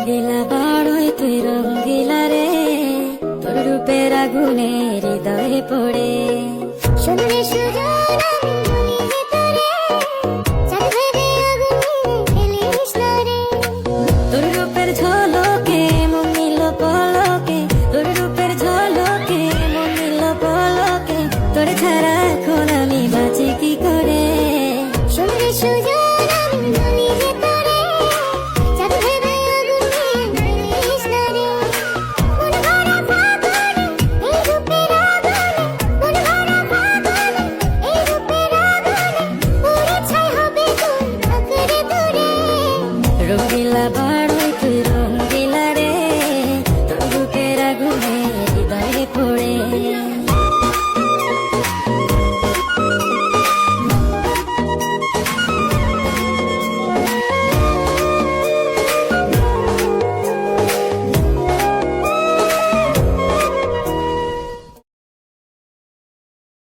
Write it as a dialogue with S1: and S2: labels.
S1: রঙ্গিলা বাড়ই তুই রঙ্গিলা রে, তোর রূপের আগুনে হৃদয়ে পড়ে।
S2: শুনলে সুজন আমি বলি যে তোরে, চাঁদ ভেবে আগুনে ফেলিস না রে।
S1: তোর রূপের ঝলকে মন নিল পলকে, তোর রূপের ঝলকে মন নিল পলকে, তোর ছাড়া এখন আমি বাঁচি কি করে।
S2: শুনলে সুজন আমি বলি যে তোরে, চাঁদ ভেবে আগুনে ফেলিস না রে। মন ভরা ফাগুনে এই রূপের আগুনে, মন ভরা ফাগুনে এই রূপের আগুনে, পুড়ে ছাই হবে তুই আঁকড়ে ধরে।
S1: রঙ্গিলা বাড়ই তুই রঙ্গিলা রে, তোর রূপের আগুনে হৃদয়ে পড়ে।